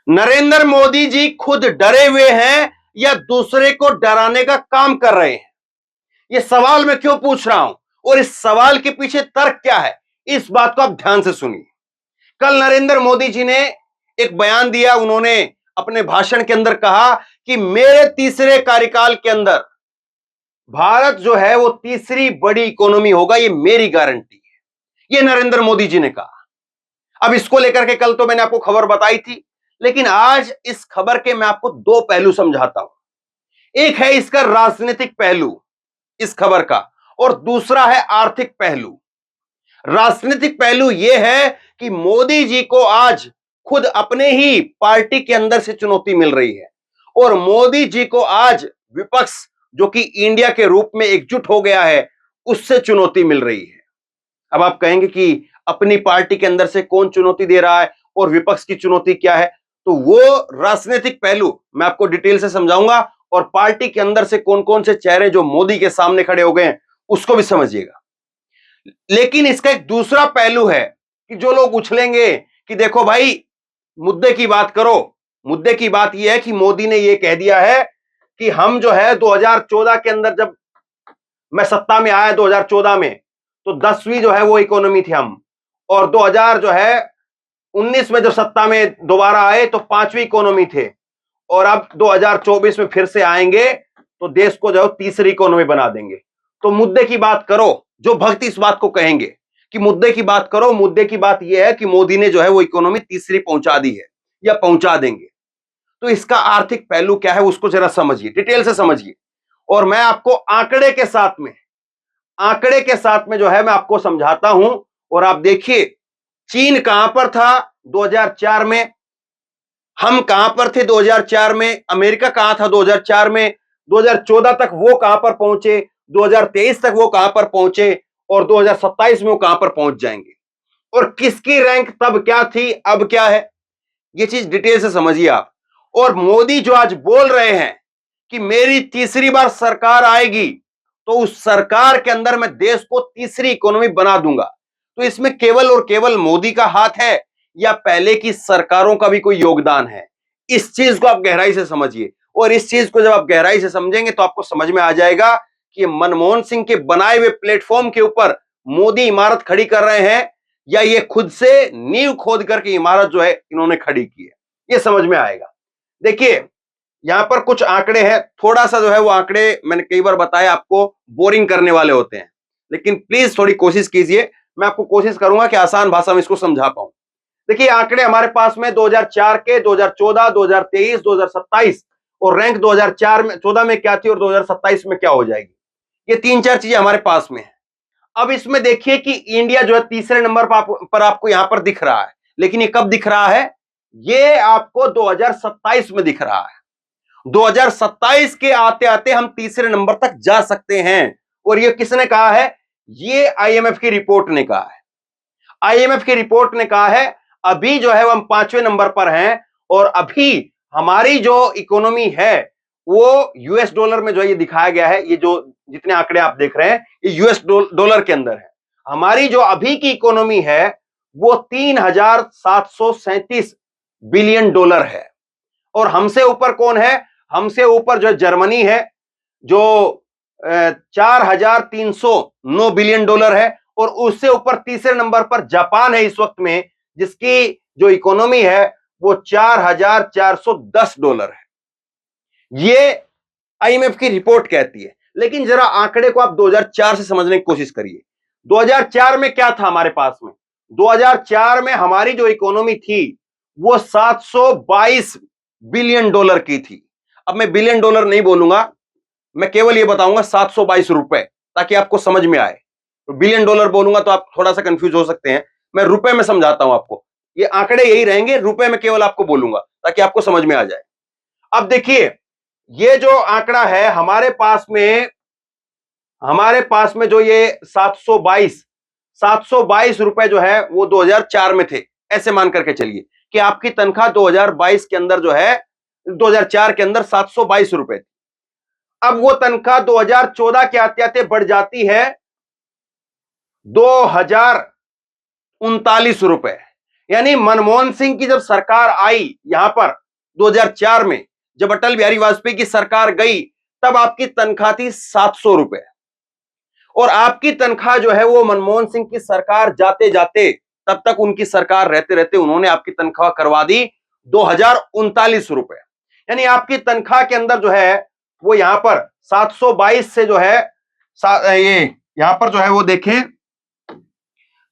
नरेंद्र मोदी जी खुद डरे हुए हैं या दूसरे को डराने का काम कर रहे हैं? यह सवाल मैं क्यों पूछ रहा हूं और इस सवाल के पीछे तर्क क्या है, इस बात को आप ध्यान से सुनिए। कल नरेंद्र मोदी जी ने एक बयान दिया। उन्होंने अपने भाषण के अंदर कहा कि मेरे तीसरे कार्यकाल के अंदर भारत जो है वो तीसरी बड़ी इकोनॉमी होगा, ये मेरी गारंटी है। ये नरेंद्र मोदी जी ने कहा। अब इसको लेकर के कल तो मैंने आपको खबर बताई थी, लेकिन आज इस खबर के मैं आपको दो पहलू समझाता हूं। एक है इसका राजनीतिक पहलू इस खबर का, और दूसरा है आर्थिक पहलू। राजनीतिक पहलू यह है कि मोदी जी को आज खुद अपने ही पार्टी के अंदर से चुनौती मिल रही है, और मोदी जी को आज विपक्ष जो कि इंडिया के रूप में एकजुट हो गया है, उससे चुनौती मिल रही है। अब आप कहेंगे कि अपनी पार्टी के अंदर से कौन चुनौती दे रहा है और विपक्ष की चुनौती क्या है, तो वो राजनीतिक पहलू मैं आपको डिटेल से समझाऊंगा, और पार्टी के अंदर से कौन कौन से चेहरे जो मोदी के सामने खड़े हो गए हैं उसको भी समझिएगा। लेकिन इसका एक दूसरा पहलू है कि जो लोग उछलेंगे कि देखो भाई, मुद्दे की बात करो। मुद्दे की बात यह है कि मोदी ने यह कह दिया है कि हम जो है 2014 के अंदर, जब मैं सत्ता में आया 2014 में, तो 10वीं जो है वो इकोनॉमी थी हम, और 2000 जो है 19 में जब सत्ता में दोबारा आए तो 5वीं इकोनॉमी थे, और अब 2024 में फिर से आएंगे तो देश को जो है तीसरी इकोनॉमी बना देंगे। तो मुद्दे की बात करो। जो भक्त इस बात को कहेंगे कि मुद्दे की बात करो, मुद्दे की बात यह है कि मोदी ने जो है वो इकोनॉमी तीसरी पहुंचा दी है या पहुंचा देंगे। तो इसका आर्थिक पहलू क्या है उसको जरा समझिए, डिटेल से समझिए, और मैं आपको आंकड़े के साथ में जो है मैं आपको समझाता हूं। और आप देखिए, चीन कहां पर था 2004 में, हम कहां पर थे 2004 में, अमेरिका कहां था 2004 में, 2014 तक वो कहां पर पहुंचे, 2023 तक वो कहां पर पहुंचे, और 2027 में वो कहां पर पहुंच जाएंगे, और किसकी रैंक तब क्या थी अब क्या है, ये चीज डिटेल से समझिए आप। और मोदी जो आज बोल रहे हैं कि मेरी तीसरी बार सरकार आएगी तो उस सरकार के अंदर मैं देश को तीसरी इकोनॉमी बना दूंगा, तो इसमें केवल और केवल मोदी का हाथ है या पहले की सरकारों का भी कोई योगदान है? इस चीज को आप गहराई से समझिए, और इस चीज को जब आप गहराई से समझेंगे तो आपको समझ में आ जाएगा कि मनमोहन सिंह के बनाए हुए प्लेटफॉर्म के ऊपर मोदी इमारत खड़ी कर रहे हैं या ये खुद से नींव खोद करके इमारत जो है इन्होंने खड़ी की है, ये समझ में आएगा। देखिए, यहां पर कुछ आंकड़े हैं, थोड़ा सा जो है वो आंकड़े मैंने कई बार बताया आपको बोरिंग करने वाले होते हैं, लेकिन प्लीज थोड़ी कोशिश कीजिए। मैं आपको कोशिश करूंगा कि आसान भाषा में इसको समझा पाऊं। देखिए, आंकड़े हमारे पास में 2004 के, 2014, 2023, 2027, और रैंक 2004 में 14 में क्या थी और 2027 में क्या हो जाएगी, ये तीन चार चीजें हमारे पास में है। अब इसमें देखिए कि इंडिया जो है तीसरे नंबर पर आपको यहां पर दिख रहा है, लेकिन ये कब दिख रहा है? ये आपको 2027 में दिख रहा है। 2027 के आते आते हम तीसरे नंबर तक जा सकते हैं, और ये किसने कहा है? ये आईएमएफ की रिपोर्ट ने कहा है। आईएमएफ की रिपोर्ट ने कहा है अभी जो है वो हम 5वें नंबर पर हैं, और अभी हमारी जो इकोनॉमी है वो यूएस डॉलर में जो है ये दिखाया गया है। ये जो जितने आंकड़े आप देख रहे हैं ये यूएस डॉलर के अंदर है। हमारी जो अभी की इकोनॉमी है वो 3,737 बिलियन डॉलर है, और हमसे ऊपर कौन है? हमसे ऊपर जो जर्मनी है जो 4,309 बिलियन डॉलर है, और उससे ऊपर तीसरे नंबर पर जापान है इस वक्त में, जिसकी जो इकोनॉमी है वो 4,410 डॉलर है। ये आईएमएफ की रिपोर्ट कहती है। लेकिन जरा आंकड़े को आप 2004 से समझने की कोशिश करिए। 2004 में क्या था हमारे पास में? 2004 में हमारी जो इकोनॉमी थी वो 722 बिलियन डॉलर की थी। अब मैं बिलियन डॉलर नहीं बोलूंगा, मैं केवल ये बताऊंगा 722 रुपए, ताकि आपको समझ में आए। तो बिलियन डॉलर बोलूंगा तो आप थोड़ा सा कंफ्यूज हो सकते हैं, मैं रुपए में समझाता हूं आपको। ये आंकड़े यही रहेंगे, रुपए में केवल आपको बोलूंगा ताकि आपको समझ में आ जाए। अब देखिए, ये जो आंकड़ा है हमारे पास में जो ये 722 रुपए जो है वो 2004 में थे। ऐसे मान करके चलिए कि आपकी तनख्वाह 2022 के अंदर जो है 2004 के अंदर 722 रुपए थी। अब वो तनख्वाह 2014 के आते आते बढ़ जाती है 2,039 रुपए, यानी मनमोहन सिंह की जब सरकार आई यहां पर 2004 में, जब अटल बिहारी वाजपेयी की सरकार गई, तब आपकी तनख्वाह थी 700 रुपए। और आपकी तनख्वाह जो है वो मनमोहन सिंह की सरकार जाते जाते, तब तक उनकी सरकार रहते रहते उन्होंने आपकी तनख्वाह करवा दी 2039 रुपए। यानी आपकी तनख्वाह के अंदर जो है वो यहां पर 722 से जो है ये यहां पर जो है वो देखें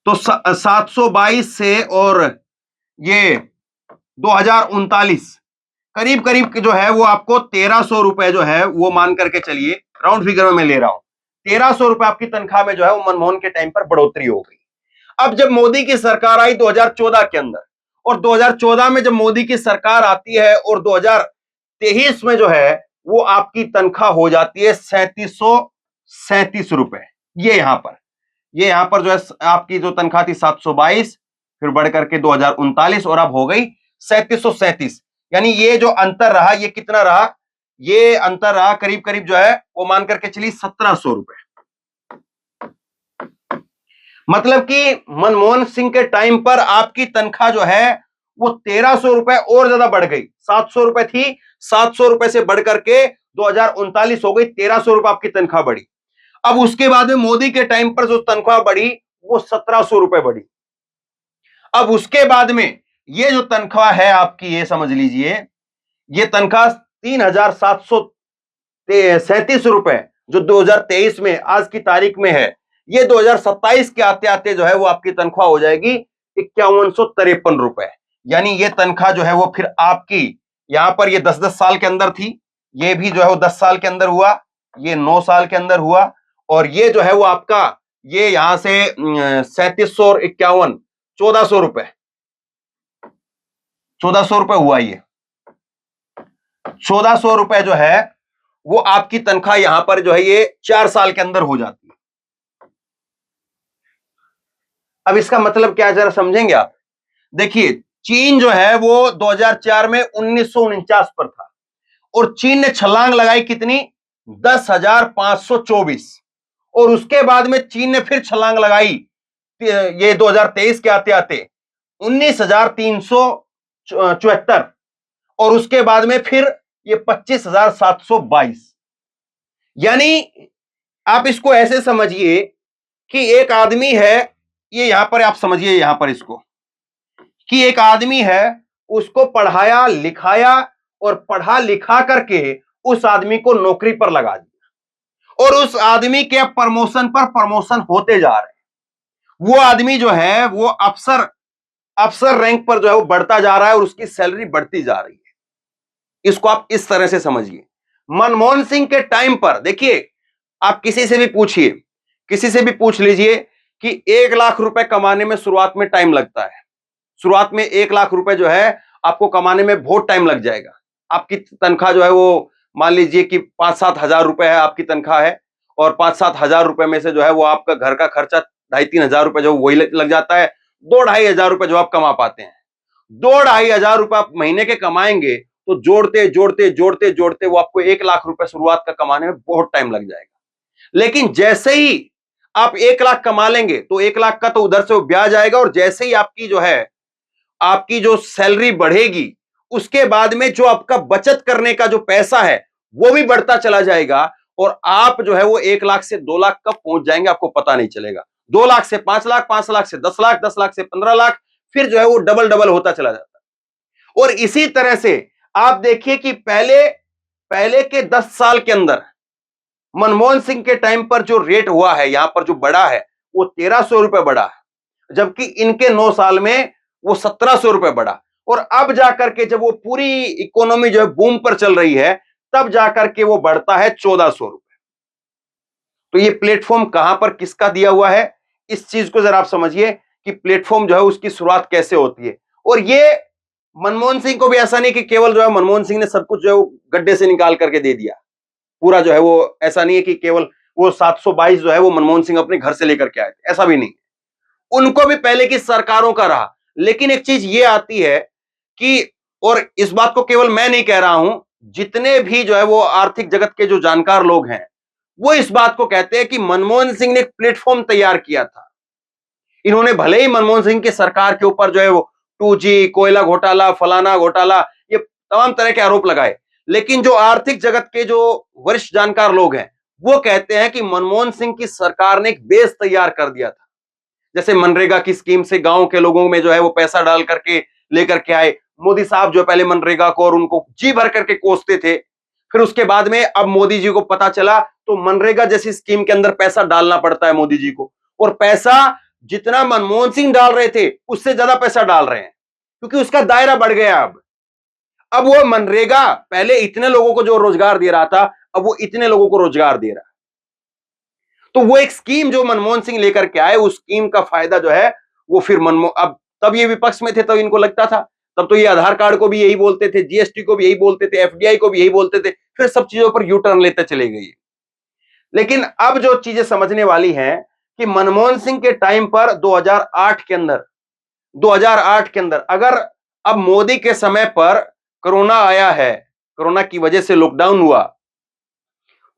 तो 722 से और ये 2039 करीब करीब जो है वो आपको 1300 रुपए जो है वो मान करके चलिए, राउंड फिगर में मैं ले रहा हूं, 1300 रुपए आपकी तनख्वाह में जो है वो मनमोहन के टाइम पर बढ़ोतरी हो गई। अब जब मोदी की सरकार आई 2014 के अंदर, और 2014 में जब मोदी की सरकार आती है और 2023 में जो है वो आपकी तनख्वाह हो जाती है 3737 रुपए। ये यहां पर जो है आपकी जो तनख्वाह थी 722, फिर बढ़ करके 2039 और अब हो गई 3737। यानी ये जो अंतर रहा ये कितना रहा, ये अंतर रहा करीब करीब जो है वो मान करके चलिए 1700 रुपए। मतलब कि मनमोहन सिंह के टाइम पर आपकी तनख्वाह जो है वो 1300 रुपए और ज्यादा बढ़ गई। 700 रुपए थी, 700 रुपए से बढ़ करके 2039 हो गई, 1300 रुपए आपकी तनख्वाह बढ़ी। अब उसके बाद में मोदी के टाइम पर जो तनख्वाह बढ़ी वो 1700 रुपए बढ़ी। अब उसके बाद में ये जो तनख्वाह है आपकी, ये समझ लीजिए, ये तनख्वाह 3737 रुपए जो 2023 में आज की तारीख में है, ये 2027 के आते आते जो है वो आपकी तनख्वाह हो जाएगी 5153 रुपए। यानी ये तनख्वाह जो है वो फिर आपकी यहां पर ये 10-10 साल के अंदर थी, ये भी जो है वो 10 साल के अंदर हुआ, ये 9 साल के अंदर हुआ, और ये जो है वो आपका ये यहां से 3700 और 51 1400 रुपए, 1400 रुपए हुआ। ये 1400 रुपए जो है वो आपकी तनख्वाह यहां पर जो है ये 4 साल के अंदर हो जाती है। अब इसका मतलब क्या है जरा समझेंगे आप। देखिए चीन जो है वो 2004 में 1949 पर था, और चीन ने छलांग लगाई कितनी, 10,524, और उसके बाद में चीन ने फिर छलांग लगाई ये 2023 के आते आते 19,374, और उसके बाद में फिर ये 25,722। यानी आप इसको ऐसे समझिए कि एक आदमी है, ये यहां पर आप समझिए यहां पर इसको, कि एक आदमी है, उसको पढ़ाया लिखाया और पढ़ा लिखा करके उस आदमी को नौकरी पर लगा दिया, और उस आदमी के प्रमोशन पर प्रमोशन होते जा रहे हैं। वो आदमी जो है वो अफसर रैंक पर जो है वो बढ़ता जा रहा है और उसकी सैलरी बढ़ती जा रही है। इसको आप इस तरह से समझिए। मनमोहन सिंह के टाइम पर देखिए, आप किसी से भी पूछिए, किसी से भी पूछ लीजिए कि 1 लाख रुपए कमाने में शुरुआत में टाइम लगता है। शुरुआत में 1 लाख रुपए जो है आपको कमाने में बहुत टाइम लग जाएगा। आपकी तनख्वाह जो है वो मान लीजिए कि 5-7 हजार रुपए है आपकी तनख्वाह है, और 5-7 हजार रुपए में से जो है वो आपका घर का खर्चा 2,500-3 हजार रुपए जो वही लग जाता है। 2-2.5 हजार रुपए जो आप कमा पाते हैं, 2-2.5 हजार रुपए आप महीने के कमाएंगे तो जोड़ते जोड़ते जोड़ते जोड़ते वो आपको 1 लाख रुपए शुरुआत का कमाने में बहुत टाइम लग जाएगा। लेकिन जैसे ही आप 1 लाख कमा लेंगे तो 1 लाख का तो उधर से ब्याज आएगा, और जैसे ही आपकी जो सैलरी बढ़ेगी, उसके बाद में जो आपका बचत करने का जो पैसा है वो भी बढ़ता चला जाएगा, और आप जो है वो 1 लाख से 2 लाख कब पहुंच जाएंगे आपको पता नहीं चलेगा। 2 लाख से 5 लाख, 5 लाख से 10 लाख, 10 लाख से 15 लाख, फिर जो है वो डबल डबल होता चला जाता है। और इसी तरह से आप देखिए कि पहले के 10 साल के अंदर मनमोहन सिंह के टाइम पर जो रेट हुआ है यहां पर जो बढ़ा है वो 1300 रुपए बढ़ा है, जबकि इनके 9 साल में वो 1700 रुपए बढ़ा। और अब जाकर के जब वो पूरी इकोनॉमी जो है बूम पर चल रही है, तब जाकर के वो बढ़ता है 1400 रुपए। तो ये प्लेटफॉर्म कहां पर किसका दिया हुआ है, इस चीज को जरा आप समझिए कि प्लेटफॉर्म जो है उसकी शुरुआत कैसे होती है। और ये मनमोहन सिंह को भी ऐसा नहीं कि केवल जो है मनमोहन सिंह ने सब कुछ जो है वो गड्ढे से निकाल करके दे दिया पूरा, जो है वो ऐसा नहीं है कि केवल वो 722 जो है वो मनमोहन सिंह अपने घर से लेकर के आए थे, ऐसा भी नहीं। उनको भी पहले की सरकारों का रहा। लेकिन एक चीज ये आती है कि, और इस बात को केवल मैं नहीं कह रहा हूं, जितने भी जो है वो आर्थिक जगत के जो जानकार लोग हैं वो इस बात को कहते हैं कि मनमोहन सिंह ने एक प्लेटफॉर्म तैयार किया था। इन्होंने भले ही मनमोहन सिंह की सरकार के ऊपर जो है वो 2G, कोयला घोटाला, फलाना घोटाला, ये तमाम तरह के आरोप लगाए। लेकिन जो आर्थिक जगत के जो वरिष्ठ जानकार लोग हैं, वो कहते हैं कि मनमोहन सिंह की सरकार ने एक बेस तैयार कर दिया था। जैसे मनरेगा की स्कीम से गांव के लोगों में जो है वो पैसा डाल करके लेकर के आए। मोदी साहब जो पहले मनरेगा को और उनको जी भर करके कोसते थे, फिर उसके बाद में अब मोदी जी को पता चला तो मनरेगा जैसी स्कीम के अंदर पैसा डालना पड़ता है मोदी जी को, और पैसा जितना मनमोहन सिंह डाल रहे थे उससे ज्यादा पैसा डाल रहे हैं, क्योंकि उसका दायरा बढ़ गया। अब वो मनरेगा पहले इतने लोगों को जो रोजगार दे रहा था, अब वो इतने लोगों को रोजगार दे रहा है। तो वो एक स्कीम जो मनमोहन सिंह लेकर के आए, उस स्कीम का फायदा जो है वो फिर अब तब ये विपक्ष में थे तो इनको लगता था, तब तो ये आधार कार्ड को भी यही बोलते थे, जीएसटी को भी यही बोलते थे, एफडीआई को भी यही बोलते थे, फिर सब चीजों पर यू टर्न लेते चले गए। लेकिन अब जो चीजें समझने वाली हैं कि मनमोहन सिंह के टाइम पर 2008 के अंदर अगर अब मोदी के समय पर कोरोना आया है, कोरोना की वजह से लॉकडाउन हुआ,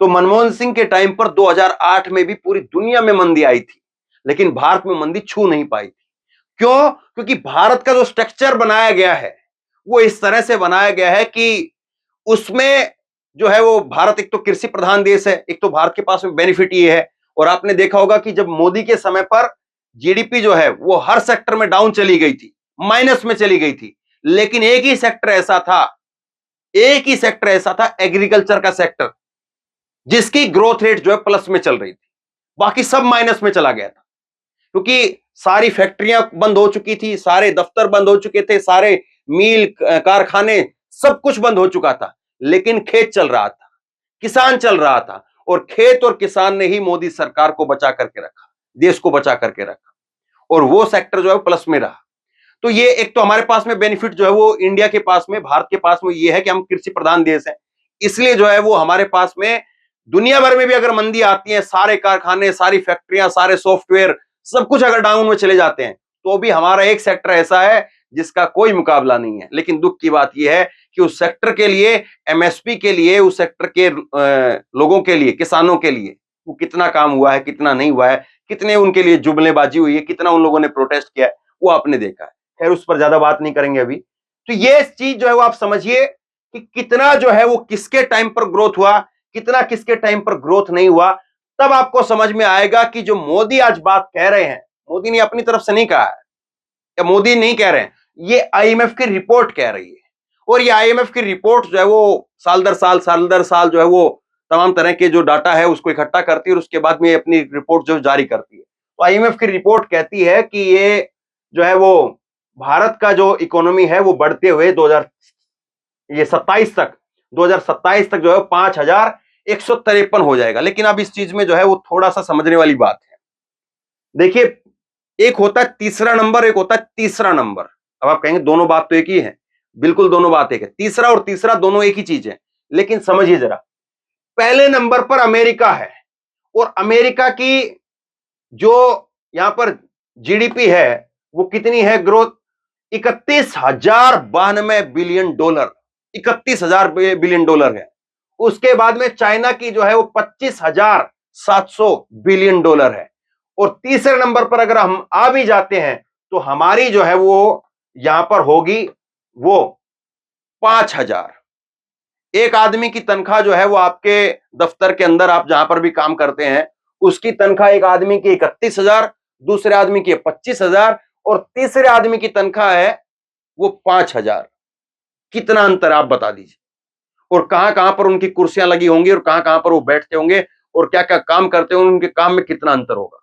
तो मनमोहन सिंह के टाइम पर 2008 में भी पूरी दुनिया में मंदी आई थी, लेकिन भारत में मंदी छू नहीं पाई थी। क्यों? क्योंकि भारत का जो स्ट्रक्चर बनाया गया है वो इस तरह से बनाया गया है कि उसमें जो है वो भारत एक तो कृषि प्रधान देश है, एक तो भारत के पास में बेनिफिट ये है। और आपने देखा होगा कि जब मोदी के समय पर जीडीपी जो है वो हर सेक्टर में डाउन चली गई थी, माइनस में चली गई थी, लेकिन एक ही सेक्टर ऐसा था एग्रीकल्चर का सेक्टर, जिसकी ग्रोथ रेट जो है प्लस में चल रही थी, बाकी सब माइनस में चला गया था। क्योंकि सारी फैक्ट्रियां बंद हो चुकी थी, सारे दफ्तर बंद हो चुके थे, सारे मिल कारखाने सब कुछ बंद हो चुका था, लेकिन खेत चल रहा था, किसान चल रहा था, और खेत और किसान ने ही मोदी सरकार को बचा करके रखा, देश को बचा करके रखा, और वो सेक्टर जो है प्लस में रहा। तो ये एक तो हमारे पास में बेनिफिट जो है वो इंडिया के पास में, भारत के पास में ये है कि हम कृषि प्रधान देश हैं, इसलिए जो है वो हमारे पास में दुनिया भर में भी अगर मंदी आती है, सारे कारखाने, सारी फैक्ट्रियां, सारे सॉफ्टवेयर सब कुछ अगर डाउन में चले जाते हैं, तो भी हमारा एक सेक्टर ऐसा है जिसका कोई मुकाबला नहीं है। लेकिन दुख की बात यह है कि उस सेक्टर के लिए, एमएसपी के लिए, उस सेक्टर के लोगों के लिए, किसानों के लिए वो कितना काम हुआ है, कितना नहीं हुआ है, कितने उनके लिए जुमलेबाजी हुई है, कितना उन लोगों ने प्रोटेस्ट किया है, वो आपने देखा है। खैर उस पर ज्यादा बात नहीं करेंगे अभी। तो ये चीज जो है वो आप समझिए कि कितना जो है वो किसके टाइम पर ग्रोथ हुआ, कितना किसके टाइम पर ग्रोथ नहीं हुआ। तब आपको समझ में आएगा कि जो मोदी आज बात कह रहे हैं, मोदी ने अपनी तरफ से नहीं कहा है, या मोदी नहीं कह रहे हैं, ये आईएमएफ की रिपोर्ट कह रही है। और ये आईएमएफ की रिपोर्ट जो है वो साल दर साल जो है वो तमाम तरह के जो डाटा है उसको इकट्ठा करती है, और उसके बाद में अपनी रिपोर्ट जो जारी करती है। तो आईएमएफ की रिपोर्ट कहती है कि ये जो है वो भारत का जो इकोनॉमी है वो बढ़ते हुए 2027 तक जो है 5,153 हो जाएगा। लेकिन अब इस चीज में जो है वो थोड़ा सा समझने वाली बात है। देखिए, एक होता है तीसरा नंबर, एक होता है तीसरा नंबर। अब आप कहेंगे दोनों बात तो एक ही है, बिल्कुल दोनों बात एक है, तीसरा और तीसरा दोनों एक ही चीज है। लेकिन समझिए जरा, पहले नंबर पर अमेरिका है, और अमेरिका की जो यहां पर जीडीपी है वो कितनी है, growth 31,092 billion dollar, 31,000 billion dollar है। उसके बाद में चाइना की जो है वो 25,700 बिलियन डॉलर है। और तीसरे नंबर पर अगर हम आ भी जाते हैं तो हमारी जो है वो यहां पर होगी वो 5,000। एक आदमी की तनख्वाह जो है वो आपके दफ्तर के अंदर आप जहां पर भी काम करते हैं, उसकी तनख्वाह एक आदमी की 31,000, दूसरे आदमी की 25,000, और तीसरे आदमी की तनख्वाह है वो 5,000। कितना अंतर आप बता दीजिए। और कहां कहां पर उनकी कुर्सियां लगी होंगी, और कहां कहां पर वो बैठते होंगे, और क्या क्या काम करते होंगे, उनके काम में कितना अंतर होगा।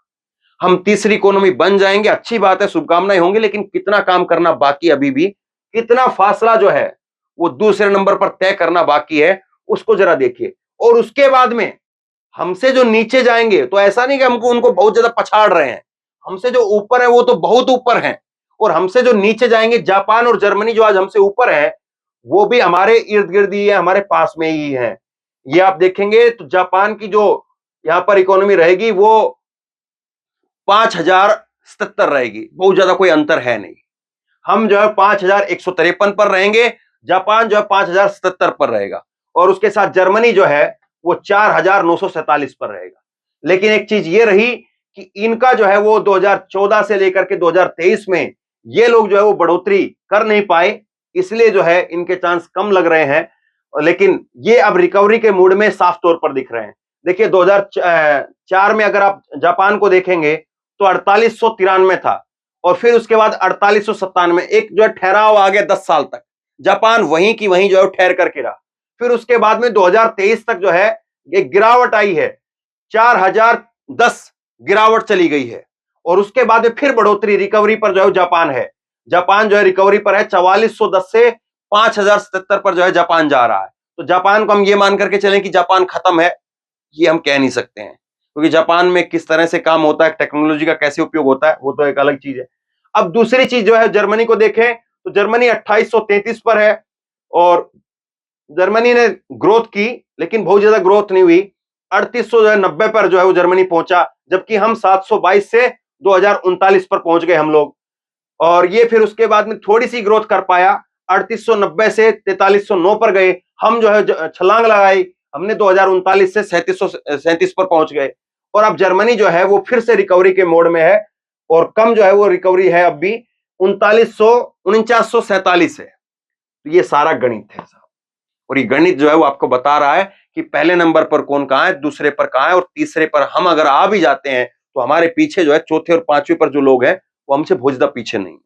हम तीसरी इकोनॉमी बन जाएंगे, अच्छी बात है, शुभकामनाएं होंगी, लेकिन कितना काम करना बाकी अभी भी, कितना फासला जो है वो दूसरे नंबर पर तय करना बाकी है, उसको जरा देखिए। और उसके बाद में हमसे जो नीचे जाएंगे, तो ऐसा नहीं कि हमको उनको बहुत ज्यादा पछाड़ रहे हैं, हमसे जो ऊपर है वो तो बहुत ऊपर हैं, और हमसे जो नीचे जाएंगे, जापान और जर्मनी जो आज हमसे ऊपर है, वो भी हमारे इर्द गिर्द ही है, हमारे पास में ही है। ये आप देखेंगे तो जापान की जो यहां पर इकोनॉमी रहेगी वो 5,077 रहेगी, बहुत ज्यादा कोई अंतर है नहीं। हम जो है 5,153 पर रहेंगे, जापान जो है 5,077 पर रहेगा, और उसके साथ जर्मनी जो है वो 4,947 पर रहेगा। लेकिन एक चीज ये रही कि इनका जो है वो 2014 से लेकर के 2023 में ये लोग जो है वो बढ़ोतरी कर नहीं पाए, इसलिए जो है इनके चांस कम लग रहे हैं। लेकिन ये अब रिकवरी के मूड में साफ तौर पर दिख रहे हैं। देखिए 2004 में अगर आप जापान को देखेंगे तो 4893 था, और फिर उसके बाद 4897, एक जो है ठहराव आ गया 10 साल तक। जापान वहीं की वहीं जो है ठहर करके रहा। फिर उसके बाद में 2023 तक जो है एक गिरावट आई है, 4010 गिरावट चली गई है, और उसके बाद में फिर बढ़ोतरी रिकवरी पर जो है जापान है। जापान जो है रिकवरी पर है, 4410 से 5077 पर जो है जापान जा रहा है। तो जापान को हम ये मान करके चलें कि जापान खत्म है, ये हम कह नहीं सकते हैं, क्योंकि जापान में किस तरह से काम होता है, टेक्नोलॉजी का कैसे उपयोग होता है, वो तो एक अलग चीज है। अब दूसरी चीज जो है जर्मनी को देखें तो जर्मनी 2833 पर है, और जर्मनी ने ग्रोथ की लेकिन बहुत ज्यादा ग्रोथ नहीं हुई। 3890 पर जो है वो जर्मनी पहुंचा, जबकि हम 722 से 2039 पर पहुंच गए हम लोग। और ये फिर उसके बाद में थोड़ी सी ग्रोथ कर पाया, 3890 से 4309 पर गए। हम जो है छलांग लगाई, हमने 2039 से 3737 पर पहुंच गए। और अब जर्मनी जो है वो फिर से रिकवरी के मोड में है, और कम जो है वो रिकवरी है अब भी 4947 है। तो ये सारा गणित है साहब, और ये गणित जो है वो आपको बता रहा है कि पहले नंबर पर कौन कहां है, दूसरे पर कहां है, और तीसरे पर हम अगर आ भी जाते हैं तो हमारे पीछे जो है चौथे और पांचवें पर जो लोग हैं वो हमसे बहुत ज्यादा पीछे नहीं।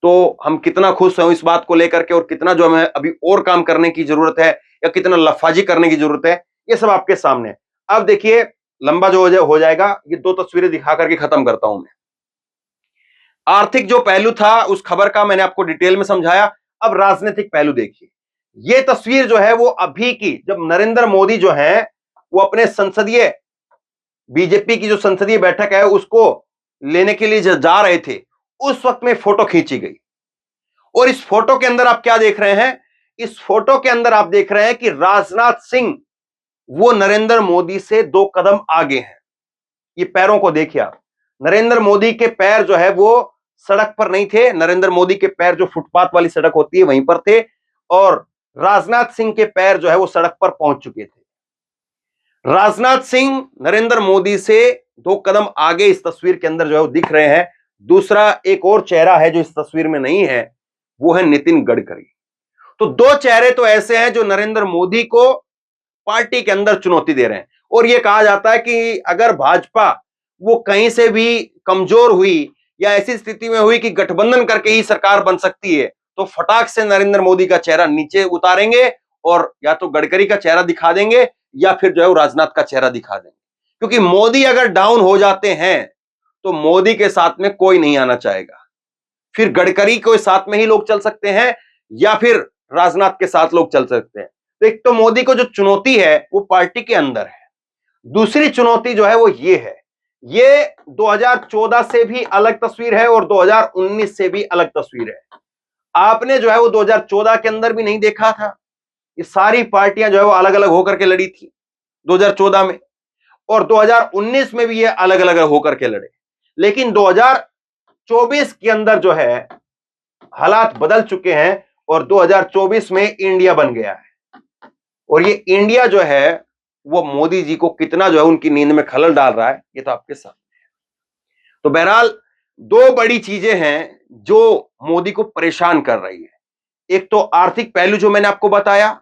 तो हम कितना खुश हैं इस बात को लेकर के, और कितना जो हमें अभी और काम करने की जरूरत है, या कितना लफाजी करने की जरूरत है, ये सब आपके सामने है। अब देखिए लंबा जो हो जाएगा, ये दो तस्वीरें दिखा करके खत्म करता हूं मैं। आर्थिक जो पहलू था उस खबर का मैंने आपको डिटेल में समझाया। अब राजनीतिक पहलू देखिए, ये तस्वीर जो है वो अभी की, जब नरेंद्र मोदी जो है वो अपने संसदीय बीजेपी की जो संसदीय बैठक है उसको लेने के लिए जा रहे थे, उस वक्त में फोटो खींची गई। और इस फोटो के अंदर आप क्या देख रहे हैं, इस फोटो के अंदर आप देख रहे हैं कि राजनाथ सिंह वो नरेंद्र मोदी से 2 कदम आगे हैं। ये पैरों को देखिए आप, नरेंद्र मोदी के पैर जो है वो सड़क पर नहीं थे, नरेंद्र मोदी के पैर जो फुटपाथ वाली सड़क होती है वहीं पर थे, और राजनाथ सिंह के पैर जो है वो सड़क पर पहुंच चुके थे। राजनाथ सिंह नरेंद्र मोदी से 2 कदम आगे इस तस्वीर के अंदर जो है वो दिख रहे हैं। दूसरा एक और चेहरा है जो इस तस्वीर में नहीं है, वो है नितिन गडकरी। तो 2 चेहरे तो ऐसे हैं जो नरेंद्र मोदी को पार्टी के अंदर चुनौती दे रहे हैं। और यह कहा जाता है कि अगर भाजपा वो कहीं से भी कमजोर हुई, या ऐसी स्थिति में हुई कि गठबंधन करके ही सरकार बन सकती है, तो फटाक से नरेंद्र मोदी का चेहरा नीचे उतारेंगे, और या तो गडकरी का चेहरा दिखा देंगे, या फिर जो है वो राजनाथ का चेहरा दिखा देंगे। क्योंकि मोदी अगर डाउन हो जाते हैं तो मोदी के साथ में कोई नहीं आना चाहेगा, फिर गडकरी के साथ में ही लोग चल सकते हैं, या फिर राजनाथ के साथ लोग चल सकते हैं। तो एक तो मोदी को जो चुनौती है वो पार्टी के अंदर है, दूसरी चुनौती जो है वो ये है, ये 2014 से भी अलग तस्वीर है और 2019 से भी अलग तस्वीर है। आपने जो है वो 2014 के अंदर भी नहीं देखा था, ये सारी पार्टियां जो है वो अलग अलग होकर के लड़ी थी 2014 में, और 2019 में भी ये अलग अलग होकर के लड़े। लेकिन 2024 के अंदर जो है हालात बदल चुके हैं, और 2024 में इंडिया बन गया है। और ये इंडिया जो है वो मोदी जी को कितना जो है उनकी नींद में खलल डाल रहा है, ये तो आपके सामने है। तो बहरहाल 2 बड़ी चीजें हैं जो मोदी को परेशान कर रही है। एक तो आर्थिक पहलू जो मैंने आपको बताया,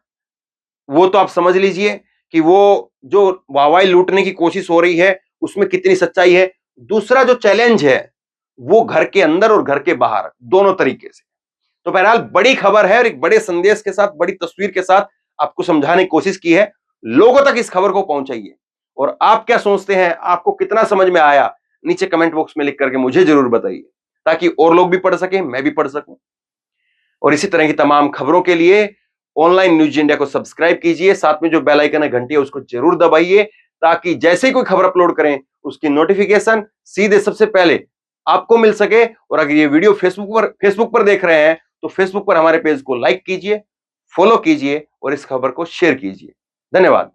वो तो आप समझ लीजिए कि वो जो वाहवाही लूटने की कोशिश हो रही है उसमें कितनी सच्चाई है। दूसरा जो चैलेंज है वो घर के अंदर और घर के बाहर दोनों तरीके से। तो बहरहाल बड़ी खबर है, और एक बड़े संदेश के साथ, बड़ी तस्वीर के साथ आपको समझाने की कोशिश की है। लोगों तक इस खबर को पहुंचाइए, और आप क्या सोचते हैं, आपको कितना समझ में आया, नीचे कमेंट बॉक्स में लिख करके मुझे जरूर बताइए, ताकि और लोग भी पढ़ सकें, मैं भी पढ़ सकूं। और इसी तरह की तमाम खबरों के लिए ऑनलाइन न्यूज इंडिया को सब्सक्राइब कीजिए, साथ में जो बेल आइकन है, घंटी है, उसको जरूर दबाइए, ताकि जैसे ही कोई खबर अपलोड करें उसकी नोटिफिकेशन सीधे सबसे पहले आपको मिल सके। और अगर ये वीडियो फेसबुक पर देख रहे हैं तो फेसबुक पर हमारे पेज को लाइक कीजिए, फॉलो कीजिए, और इस खबर को शेयर कीजिए। धन्यवाद।